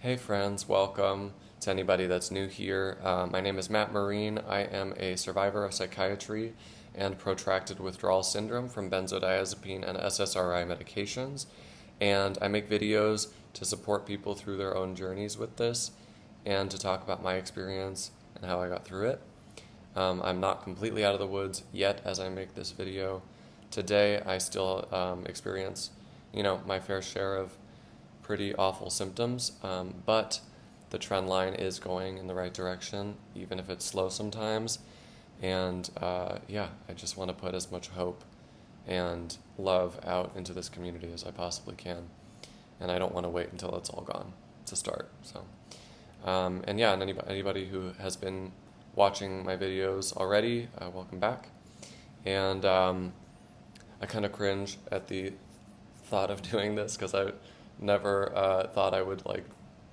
Hey friends, welcome to anybody that's new here. My name is Matt Marine. I am a survivor of psychiatry and protracted withdrawal syndrome from benzodiazepine and SSRI medications. And I make videos to support people through their own journeys with this and to talk about my experience and how I got through it. I'm not completely out of the woods yet as I make this video. Today I still experience, my fair share of pretty awful symptoms, but the trend line is going in the right direction, even if it's slow sometimes. And I just want to put as much hope and love out into this community as I possibly can. And I don't want to wait until it's all gone to start. And anybody who has been watching my videos already, welcome back. And I kind of cringe at the thought of doing this because I never thought I would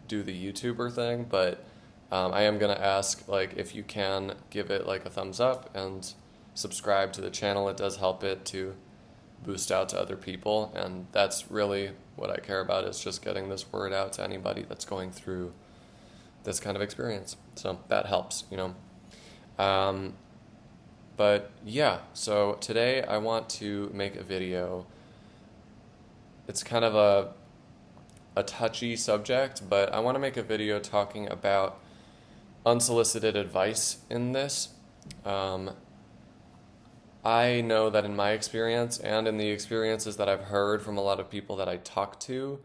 do the YouTuber thing, but I am gonna ask if you can give it a thumbs up and subscribe to the channel. It does help it to boost out to other people, and that's really what I care about, is just getting this word out to anybody that's going through this kind of experience. So that helps, so today I want to make a video. It's kind of a touchy subject, but I want to make a video talking about unsolicited advice in this. I know that in my experience and in the experiences that I've heard from a lot of people that I talk to,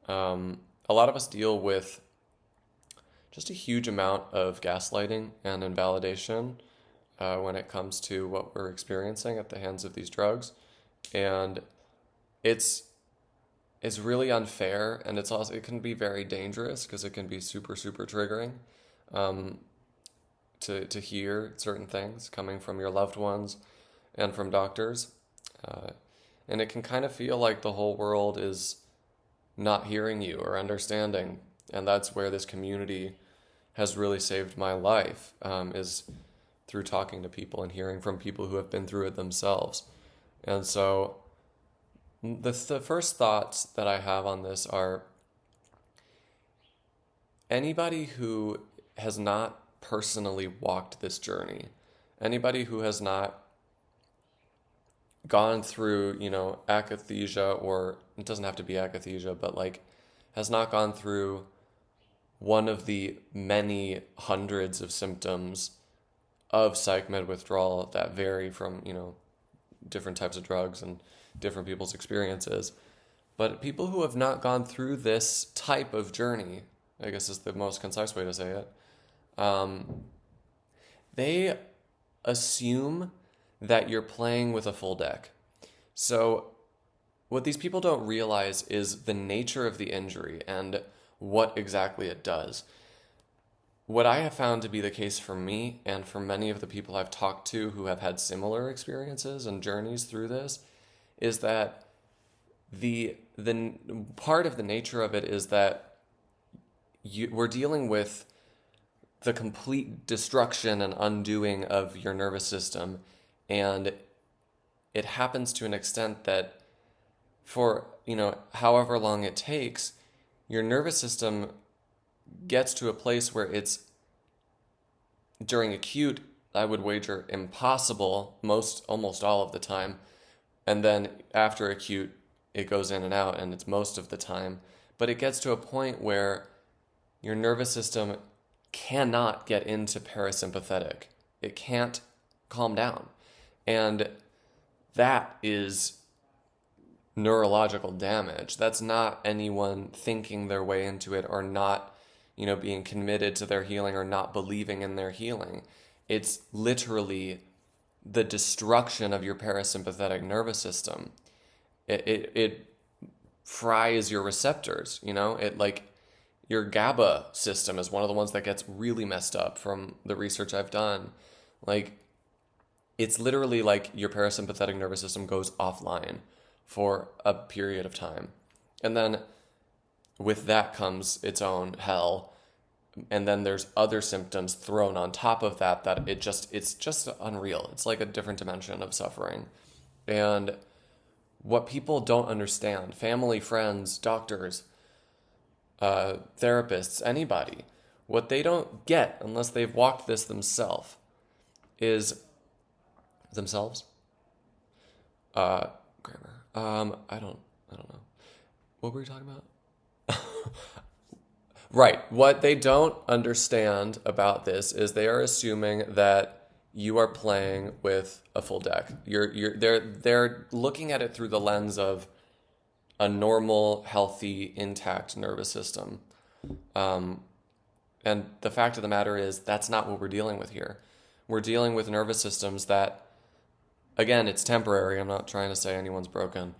a lot of us deal with just a huge amount of gaslighting and invalidation when it comes to what we're experiencing at the hands of these drugs. And it's really unfair, and it can be very dangerous because it can be super, super triggering to hear certain things coming from your loved ones and from doctors. And it can kind of feel like the whole world is not hearing you or understanding. And that's where this community has really saved my life, is through talking to people and hearing from people who have been through it themselves. And so the first thoughts that I have on this are, anybody who has not personally walked this journey, anybody who has not gone through, akathisia, or it doesn't have to be akathisia, but has not gone through one of the many hundreds of symptoms of psych med withdrawal that vary from, different types of drugs and different people's experiences. But people who have not gone through this type of journey, I guess is the most concise way to say it, they assume that you're playing with a full deck. So what these people don't realize is the nature of the injury and what exactly it does. What I have found to be the case for me and for many of the people I've talked to who have had similar experiences and journeys through this is that the part of the nature of it is that we're dealing with the complete destruction and undoing of your nervous system, and it happens to an extent that for however long it takes, your nervous system gets to a place where it's, during acute, I would wager impossible almost all of the time, and then after acute it goes in and out, and it's most of the time. But it gets to a point where your nervous system cannot get into parasympathetic. It can't calm down, and that is neurological damage. That's not anyone thinking their way into it or not being committed to their healing or not believing in their healing. It's literally the destruction of your parasympathetic nervous system. It fries your receptors, your GABA system is one of the ones that gets really messed up from the research I've done. It's literally your parasympathetic nervous system goes offline for a period of time. And then with that comes its own hell. And then there's other symptoms thrown on top of that it's just unreal. It's like a different dimension of suffering. And what people don't understand, family, friends, doctors, therapists, anybody, what they don't get unless they've walked this themselves is themselves. Grammar. I don't know. What were we talking about? Right. What they don't understand about this is they are assuming that you are playing with a full deck. They're looking at it through the lens of a normal, healthy, intact nervous system. And the fact of the matter is that's not what we're dealing with here. We're dealing with nervous systems that, again, it's temporary. I'm not trying to say anyone's broken.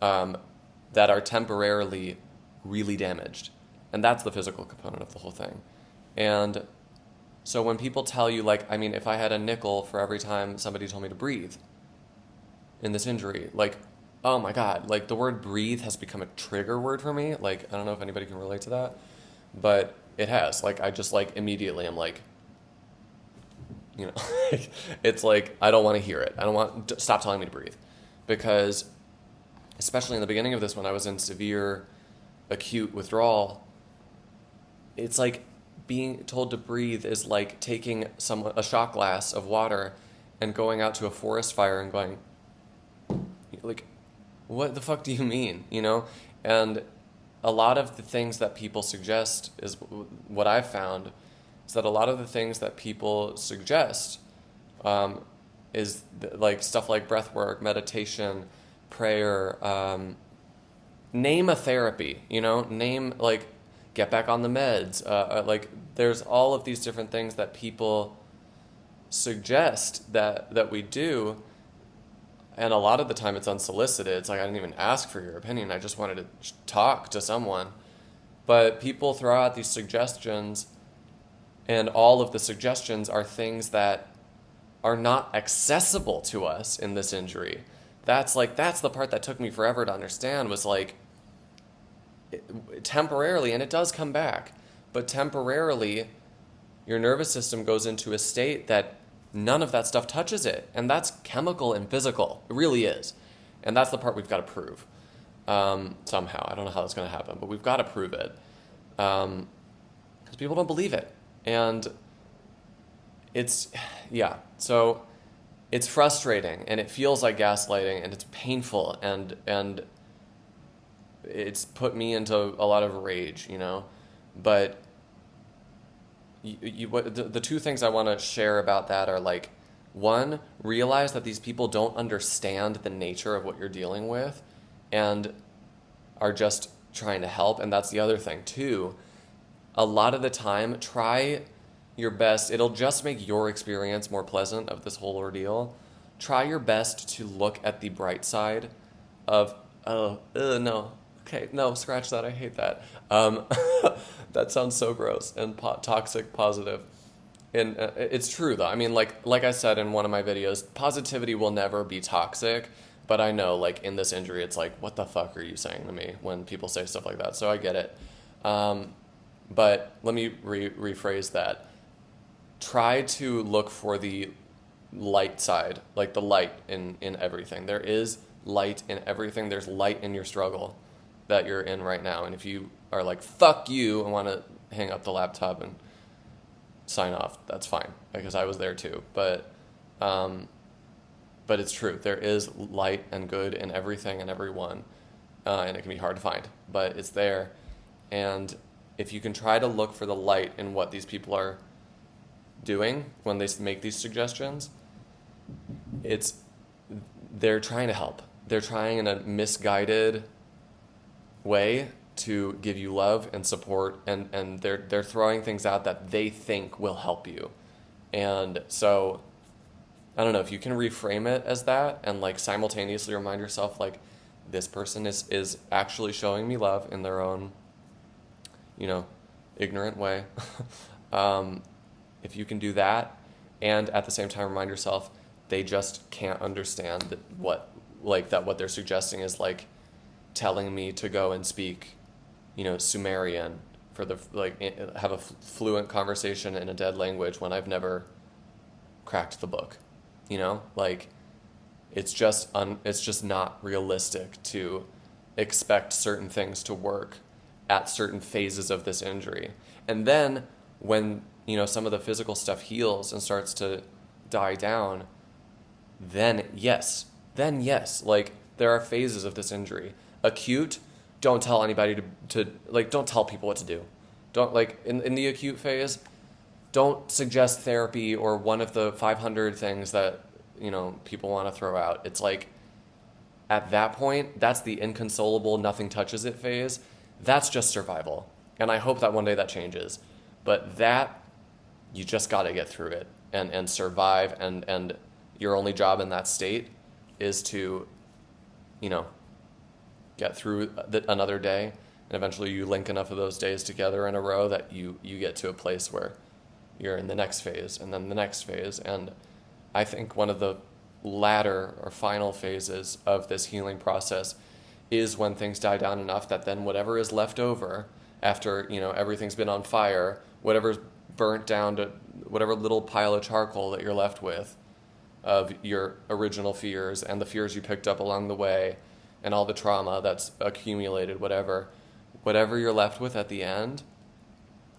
That are temporarily really damaged. And that's the physical component of the whole thing. And so when people tell you, like, I mean, if I had a nickel for every time somebody told me to breathe in this injury, like, oh my God, like the word breathe has become a trigger word for me. Like, I don't know if anybody can relate to that, but it has. Like, I just like immediately I'm like, you know, it's like, I don't want to hear it. I don't want, stop telling me to breathe. Because especially in the beginning of this, when I was in severe acute withdrawal, it's like being told to breathe is like taking a shot glass of water and going out to a forest fire and going, like, what the fuck do you mean? You know? And a lot of the things that people suggest is what I've found is that a lot of the things that people suggest is like stuff like breath work, meditation, prayer, name a therapy, you know, name like get back on the meds. Like there's all of these different things that people suggest that we do. And a lot of the time it's unsolicited. It's like, I didn't even ask for your opinion. I just wanted to talk to someone. But people throw out these suggestions, and all of the suggestions are things that are not accessible to us in this injury. That's the part that took me forever to understand, was like, temporarily, and it does come back, but temporarily your nervous system goes into a state that none of that stuff touches it. And that's chemical and physical. It really is. And that's the part we've got to prove somehow. I don't know how that's going to happen, but we've got to prove it. Because people don't believe it. And it's, yeah. So it's frustrating, and it feels like gaslighting, and it's painful, and it's put me into a lot of rage, you know? But the two things I want to share about that are, like, one, realize that these people don't understand the nature of what you're dealing with and are just trying to help. And that's the other thing. Two, a lot of the time, try your best. It'll just make your experience more pleasant of this whole ordeal. Try your best to look at the bright side of, no. Okay, no, scratch that. I hate that. That sounds so gross and toxic positive. And it's true, though. I mean, like I said in one of my videos, positivity will never be toxic. But I know, like, in this injury, it's like, what the fuck are you saying to me when people say stuff like that? So I get it. But let me rephrase that. Try to look for the light side, like the light in everything. There is light in everything. There's light in your struggle that you're in right now. And if you are like, fuck you, and want to hang up the laptop and sign off, that's fine, because I was there too. But it's true. There is light and good in everything and everyone, and it can be hard to find, but it's there. And if you can try to look for the light in what these people are doing when they make these suggestions, they're trying to help. They're trying in a misguided way to give you love and support, and they're throwing things out that they think will help you. And so I don't know, if you can reframe it as that and like simultaneously remind yourself, like, this person is actually showing me love in their own, you know, ignorant way. If you can do that, and at the same time remind yourself they just can't understand that what they're suggesting is like telling me to go and speak, you know, Sumerian for the, like, have a fluent conversation in a dead language when I've never cracked the book, you know, like, it's just not realistic to expect certain things to work at certain phases of this injury. And then when, some of the physical stuff heals and starts to die down, then yes, like there are phases of this injury. Acute, don't tell anybody to like, don't tell people what to do. Don't, like, in the acute phase, don't suggest therapy or one of the 500 things that, people want to throw out. It's like, at that point, that's the inconsolable, nothing touches it phase. That's just survival. And I hope that one day that changes. But that, you just got to get through it and survive. And your only job in that state is to, get through another day. And eventually you link enough of those days together in a row that you get to a place where you're in the next phase and then the next phase. And I think one of the latter or final phases of this healing process is when things die down enough that then whatever is left over after, everything's been on fire, whatever's burnt down to whatever little pile of charcoal that you're left with of your original fears and the fears you picked up along the way and all the trauma that's accumulated, whatever you're left with at the end,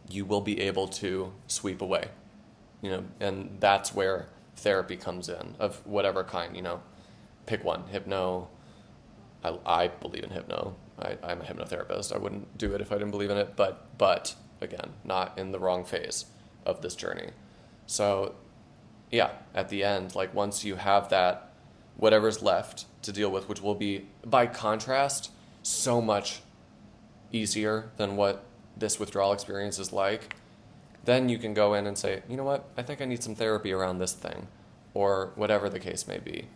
you will be able to sweep away, and that's where therapy comes in, of whatever kind, pick one. Hypno, I believe in hypno. I'm a hypnotherapist. I wouldn't do it if I didn't believe in it, but again, not in the wrong phase of this journey. So yeah, at the end, like once you have that, whatever's left to deal with, which will be, by contrast, so much easier than what this withdrawal experience is like, then you can go in and say, you know what, I think I need some therapy around this thing, or whatever the case may be.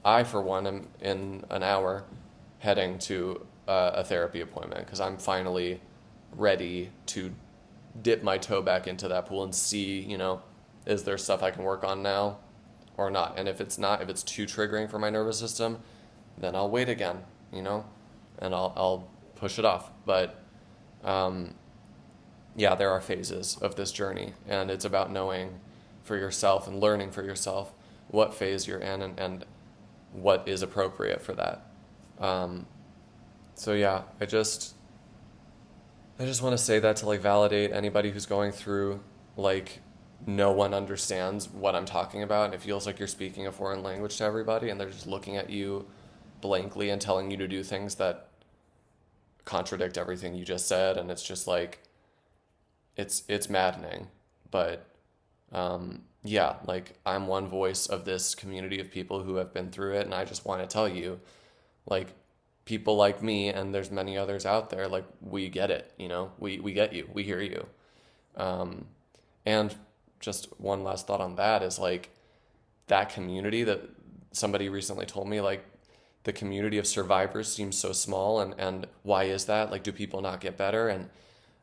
I, for one, am in an hour heading to a therapy appointment because I'm finally ready to dip my toe back into that pool and see, is there stuff I can work on now or not? And if it's not, if it's too triggering for my nervous system, then I'll wait again, and I'll push it off. But yeah, there are phases of this journey, and it's about knowing for yourself and learning for yourself what phase you're in and what is appropriate for that. So yeah, I just want to say that to like validate anybody who's going through, like, no one understands what I'm talking about, and it feels like you're speaking a foreign language to everybody, and they're just looking at you blankly and telling you to do things that contradict everything you just said, and it's just like, it's maddening. But yeah, like, I'm one voice of this community of people who have been through it, and I just want to tell you, like, people like me, and there's many others out there, like, we get it, we get you, we hear you. And just one last thought on that is, like, that community that somebody recently told me, like, the community of survivors seems so small, and why is that? Like, do people not get better? And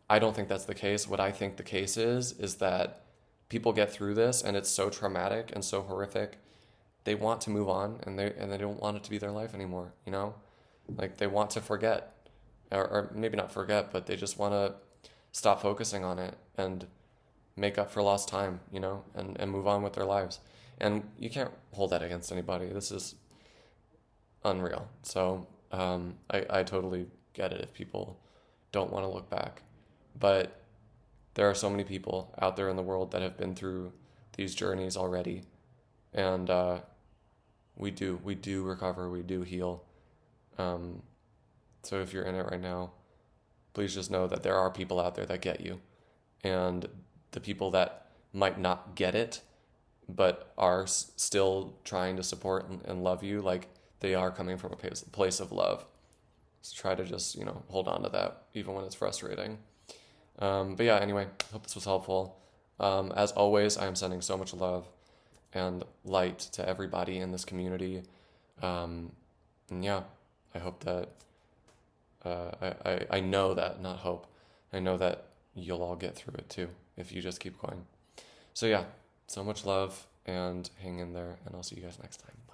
I don't think that's the case. What I think the case is that people get through this, and it's so traumatic and so horrific. They want to move on, and they don't want it to be their life anymore, Like, they want to forget, or maybe not forget, but they just want to stop focusing on it and make up for lost time, and move on with their lives. And you can't hold that against anybody. This is unreal. So I totally get it if people don't want to look back. But there are so many people out there in the world that have been through these journeys already. And we do recover, we do heal. So if you're in it right now, please just know that there are people out there that get you. And the people that might not get it, but are still trying to support and love you, like, they are coming from a place of love. So try to just, hold on to that, even when it's frustrating. But yeah, anyway, hope this was helpful. As always, I am sending so much love and light to everybody in this community. And yeah, I hope that, I know that, not hope, I know that you'll all get through it too, if you just keep going. So yeah, so much love, and hang in there, and I'll see you guys next time. Bye.